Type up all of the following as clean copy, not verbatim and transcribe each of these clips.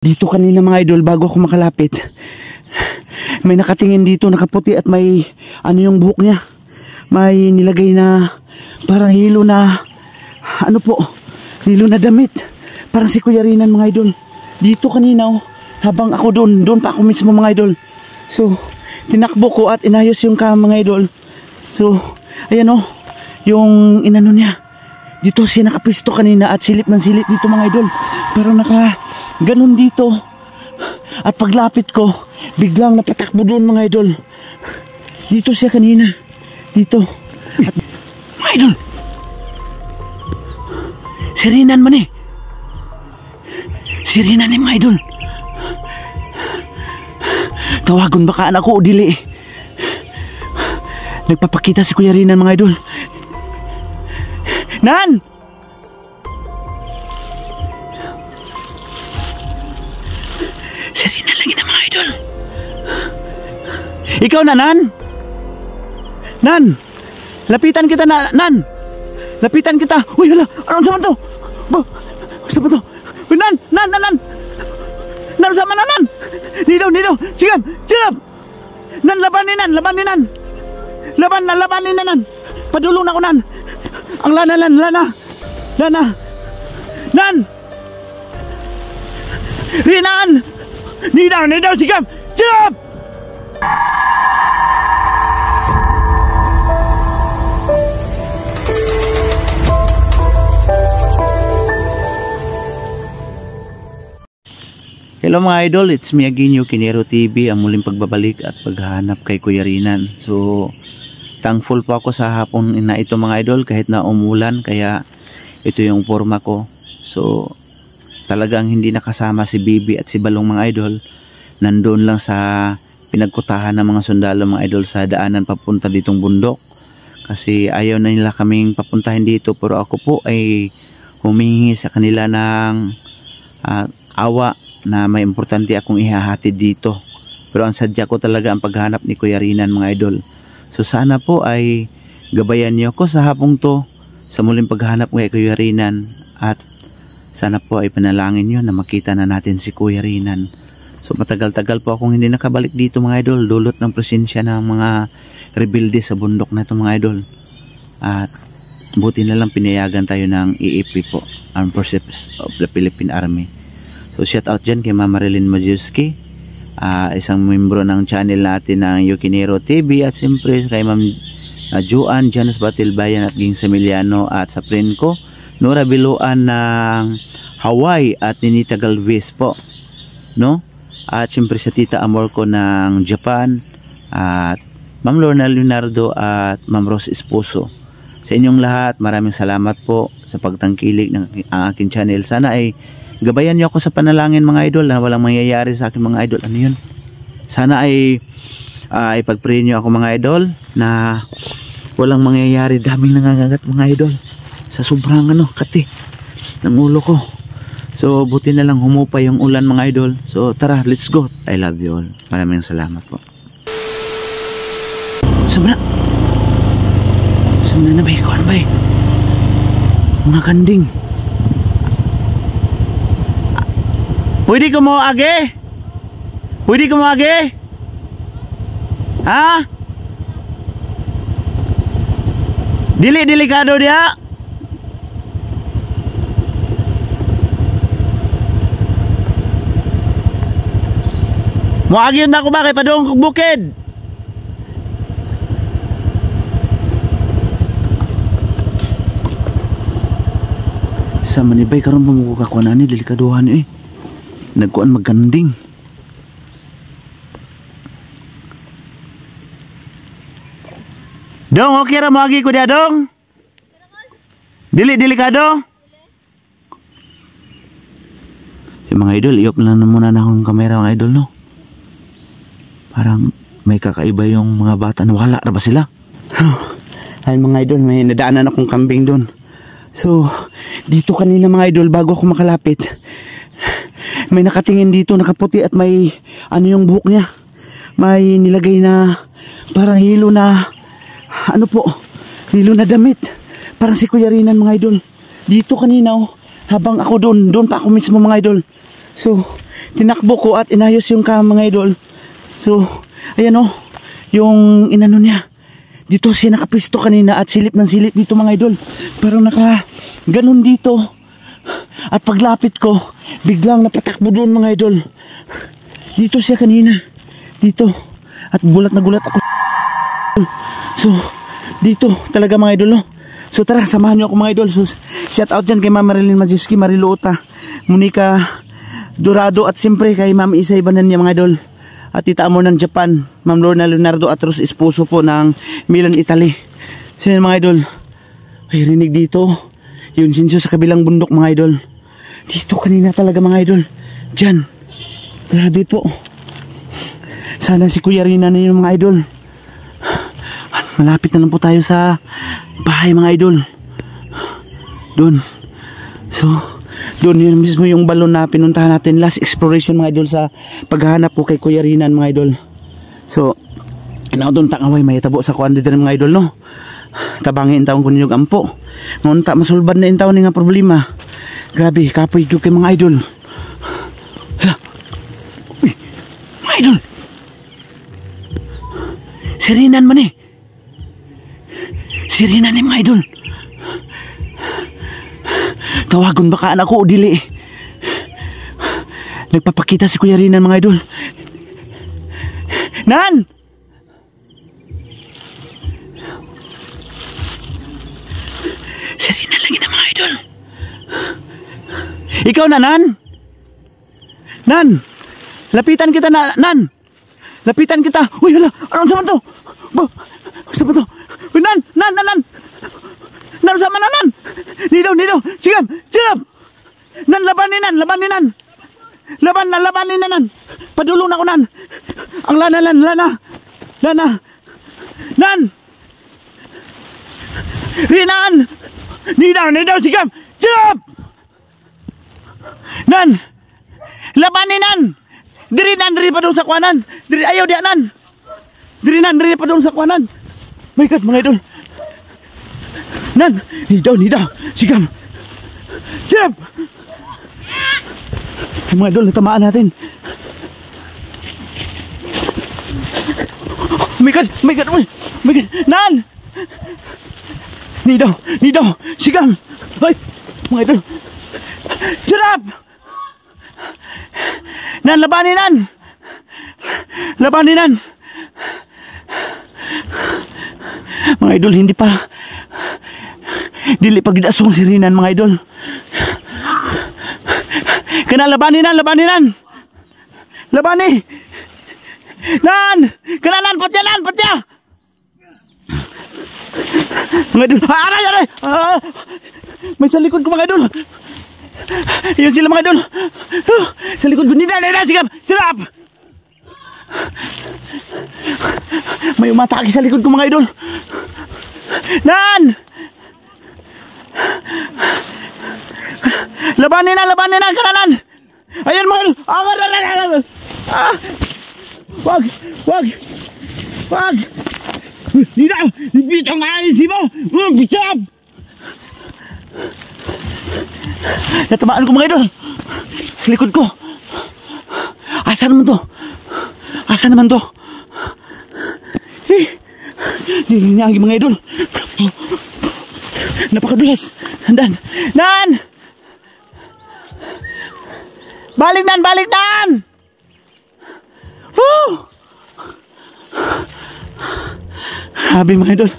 Dito kanina mga idol, bago ako makalapit, may nakatingin dito, nakaputi at may ano yung buhok niya. May nilagay na parang hilo na ano po, hilo na damit. Parang si Kuya Rinan mga idol. Dito kanina habang ako doon pa ako mismo mga idol. So, tinakbo ko at inayos yung kama mga idol. So, ayan yung inano niya. Dito siya nakapisto kanina at silip ng silip dito mga idol. Parang naka ganun dito. At paglapit ko, biglang napatakbo doon mga idol. Dito siya kanina. Dito. At, mga idol. Si Rinan man eh. Si Rinan eh mga idol. Tawagon baka anak ko o dili. Nagpapakita si Kuya Rinan mga idol. Nan! Si Rinan lagi na mga idol. Ikaw na, Nan? Nan! Lapitan kita na, Nan! Lapitan kita! Uy, hala! Anong sama to? Sama to? Uy, Nan! Nan! Nan, sama na, Nan! Nidaw! Sigam! Nan, laban ni Nan! Laban ni Nan! Padulong na ko, Nan! Ang lana! Nan! Rinan! Nidaw! Sigam! Hello mga idol, it's me again, Yukinero TV, ang muling pagbabalik at paghahanap kay Kuya Rinan. So, thankful po ako sa hapon na ito mga idol, kahit na umulan, kaya ito yung forma ko. So, talagang hindi nakasama si Bibi at si Balong mga idol. Nandun lang sa pinagkutahan ng mga sundalo mga idol sa daanan papunta ditong bundok. Kasi ayaw na nila kaming papuntahin dito, pero ako po ay humingi sa kanila ng awa na may importante akong ihahatid dito. Pero ang sadya ko talaga ang paghanap ni Kuya Rinan mga idol. So sana po ay gabayan niyo ako sa hapong to sa muling paghanap kay Kuya Rinan, at sana po ay panalangin niyo na makita na natin si Kuya Rinan. So matagal-tagal po akong hindi nakabalik dito mga idol, dulot ng presensya ng mga rebelde sa bundok na ito mga idol. At buti na lang pinayagan tayo ng EAP po, Armed Forces of the Philippine Army. So shout out dyan kay Mama Marilyn Majewski, isang membro ng channel natin ng Yukinero TV, at siyempre kay Ma'am Joan Janus Batilbayan at Ging Samiliano, at sa friend ko Nora Biluan ng Hawaii at Ninita Galvez po, no? At siyempre sa Tita Amor ko ng Japan, at Ma'am Lorna Leonardo at Ma'am Rose Esposo. Sa inyong lahat, maraming salamat po sa pagtangkilik ng aking channel. Sana ay gabayan niyo ako sa panalangin mga idol na walang mangyayari sa akin mga idol. Ano yun? Sana ay ipag-pray niyo ako mga idol na walang mangyayari. Daming nangangagat mga idol sa sobrang kati ng ulo ko. So buti na lang humupa yung ulan mga idol. So tara, let's go. I love you all. Maraming salamat po. Sabna na ba ikuan ba mga kanding. Pwede ko mo age? Ha? Delikado dia. Mo age yun ako ba kay padung kog bukid? Sa manibay karon pamukukakuan ani, delikaduhan eh. Nagkuan maganding. Dong, okay ra mo agi ko dia dong? Delikado? Yung mga idol, iop na lang muna na akong kamera mga idol, no? Parang may kakaiba yung mga bata. Wala na ba sila? Ay mga idol, may nadaanan akong kambing doon. So, dito kanina mga idol, bago ako makalapit, may nakatingin dito, nakaputi at may ano yung buhok niya. May nilagay na parang hilo na ano po, hilo na damit. Parang si Kuya Rinan mga idol. Dito kanina habang ako doon pa ako mismo mga idol. So, tinakbo ko at inayos yung kama mga idol. So, ayan o, yung inano niya. Dito siya nakapisto kanina at silip ng silip dito mga idol. Parang naka ganun dito. At paglapit ko, biglang napatakbo doon mga idol. Dito siya kanina. Dito. At gulat na gulat ako. So, dito talaga mga idol no. So tara, samahan niyo ako mga idol. So, shout out dyan kay Ma'am Marilyn Majewski, Mariluota, Monica Dorado at siyempre kay Ma'am Isa Ibanan niya mga idol. At Tita Amor ng Japan, Ma'am Lorna Leonardo Atros Esposo po ng Milan, Italy. So yun mga idol, ay rinig dito yun sinso sa kabilang bundok mga idol. Dito kanina talaga mga idol. Diyan, grabe po. Sana si Kuya Rina na yun mga idol. At malapit na lang po tayo sa bahay mga idol. Doon. So doon yun mismo yung balon na pinuntahan natin. Last exploration mga idol sa paghahanap ko kay Kuya Rinan mga idol. So ina doon takaway may tabo sa kuan dito mga idol no. Tabangin taon ko ninyong ampo. Ngunta masulbad na in taon nga problema. Grabe kapoy jud kay mga idol. Hala. Uy, mga idol. Si Rinan man eh. Si Rinan ni mga idol. Tawagon baka anak ko o dili. Nagpapakita si Kuya Rinan mga idol. Nan! Si Rinan lagi na mga idol. Ikaw na Nan? Nan! Lapitan kita na Nan! Lapitan kita! Uy hala! Anong sama to? Sama to? Uy Nan! Nan! Nan! Nan! Nan sama na Nan! Nidaw! Sigam! Nan laban ni Nan! Laban ni Nan! Padulong na ko Nan! Ang lana! Nan! Rinan! Nidaw! Sigam! Nan! Laban ni Nan! Diri Nan! Diri pa doon sa kuanan! Diri ayaw diya Nan! Diri Nan! Diri pa doon sa kuanan! My God mga idol! Nan! Nidaw! Sigam! Chip! Mga idol, natamaan natin. Oh my God! Nan! Nidaw! Sigam! Ay! Mga idol! Chirap! Nan! Labanin Nan! Mga idol, hindi pa dili pa gidasong si Rinan mga idol. Kana labanin Nan! Labani! Nan! Kana Nan! Patya! Mga idol! Aray! May sa likod ko mga idol! Yun sila mga idol! Sa likod ko! Sigam! Sirap! May umatake sa likod ko mga idol! Nan! Labanin na kananan. Ayan mga idol. Wag. Nida, bitong ayos mo. Bitap. Natamaan ko mga idol. Sa likod ko. Asa naman to? Nilinagi mga idol. Napakadulas. Nan! Balik Nan! Sabi mga idol.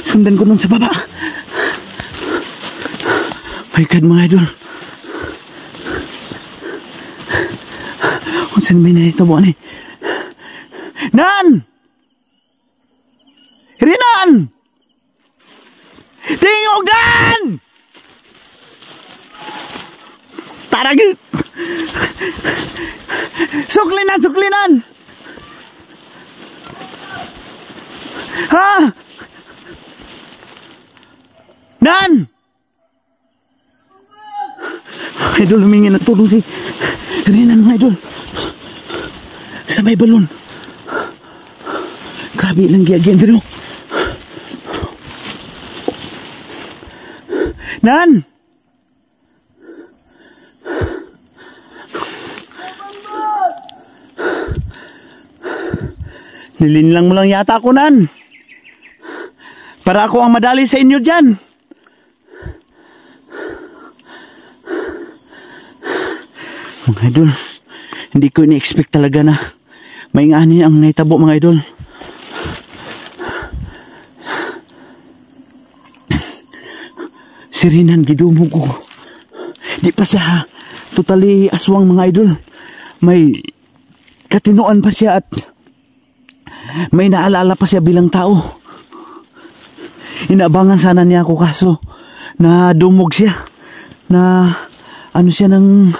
Sundan ko nun sa baba. My God mga idol. Kung saan may naitabo ni Nan! Rinan! Tingog Nan! Taragit! Suklinan! Ha? Nan! Idol, humingi na tulong si Rinan mga idol. Sa may balon. Grabe lang giagyan pero. Nan! Nilinlang mo lang yata ako, Nan. Para ako ang madali sa inyo dyan. Mga idol, hindi ko ini-expect talaga na mainganin ang naitabo, mga idol. Si Rinan, gidumog ko. Di pa siya totally aswang, mga idol. May katinuan pa siya at may naalala pa siya bilang tao. Inaabangan sana niya ako, kaso na dumog siya. Na ano siya ng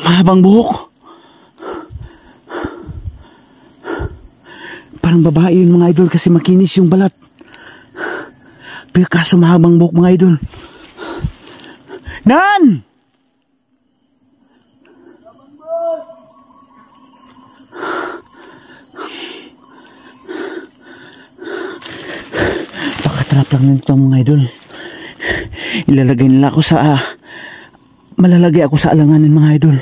mahabang buhok. Parang babae yun, mga idol, kasi makinis yung balat. Pero kaso mahabang buhok, mga idol. Nan! Pakatrap lang nito, mga idol. Ilalagay nila ako sa malalagay ako sa alanganin, mga idol.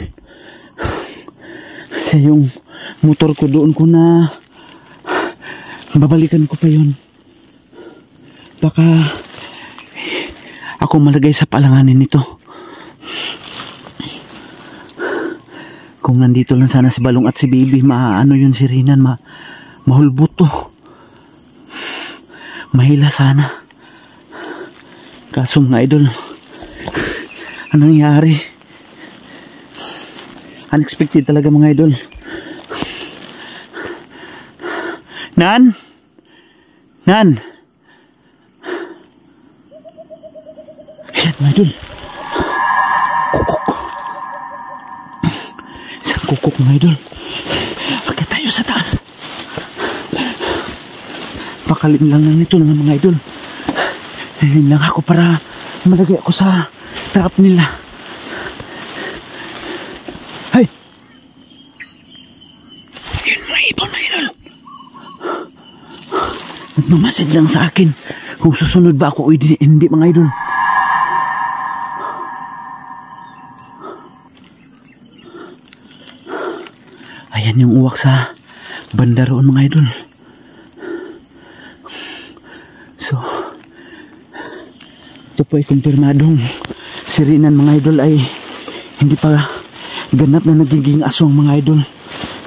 Kasi yung motor ko doon ko na babalikan ko pa yun. Baka ako malagay sa palanganin nito. Kung nandito lang sana si Balong at si Baby, maano yun si Rinan, mahulbot to. Mahila sana. Kaso, mga idol, anong nangyari? Unexpected talaga, mga idol. Nan? Nan? Ayan, mga idol. Kukuk. Isang kukuk, mga idol. Akit tayo sa taas. Pakalim lang nito ng mga idol. Ayun lang ako para malagay ako sa trap nila. Hay! Ayun, mga ibon, mga idol. Nagmamasid lang sa akin kung susunod ba ako o hindi, mga idol. Ayan yung uwak sa banda roon, mga idol. So, ito po ay kumpirmadong si Rinan, mga idol, ay hindi pa ganap na nagiging aswang, mga idol.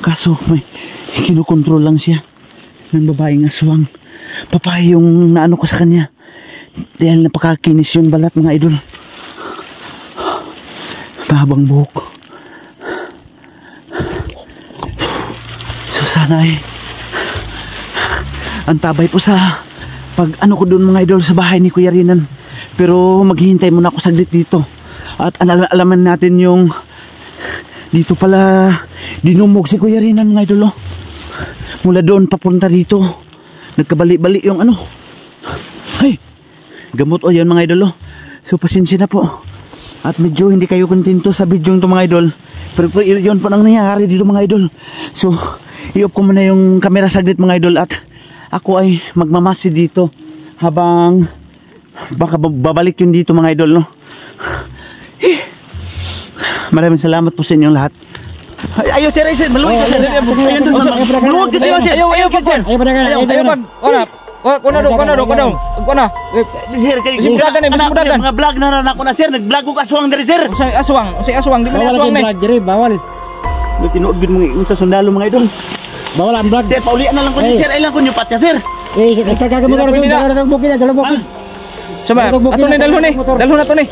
Kaso may kinukontrol lang siya ng babaeng aswang. Papay yung naano ko sa kanya dahil napakakinis yung balat, mga idol. Mahabang buhok. So sana ay antabay po sa pag ano ko doon, mga idol, sa bahay ni Kuya Rinan. Pero maghihintay muna ako saglit dito. At alaman natin yung dito pala dinumog si Kuya Rinan, mga idol, oh. Mula doon papunta dito. Nagkabali-bali yung ano. Ay, gamot o yan, mga idol, oh. So pasensya na po. At medyo hindi kayo kontento sa video ito, mga idol. Pero yun po nang nangyari dito, mga idol. So i-off ko muna yung camera saglit, mga idol. At ako ay magmamasi dito habang baka babalik yun dito, mga idol, no? Maraming salamat po sa inyong lahat. Ayo sir, maluwag ka sir. Ayan doon sa maluwag ka sir. Ayo pag sir. Ayo pag Kuna. Sir, kay mga vlog na ako na sir. Nag-vlog ko aswang dari sir. Aswang, di man aswang me. Bawal. Tinuod gid mo sa sundalo, mga idol. Bawal ang vlog. Paulian na lang ko ni sir. Ay lang ko nyo patya sir. Kagagamo ko rin. Dalawang bukid. Sama, ato ni dalho ni. Dalho na to ni.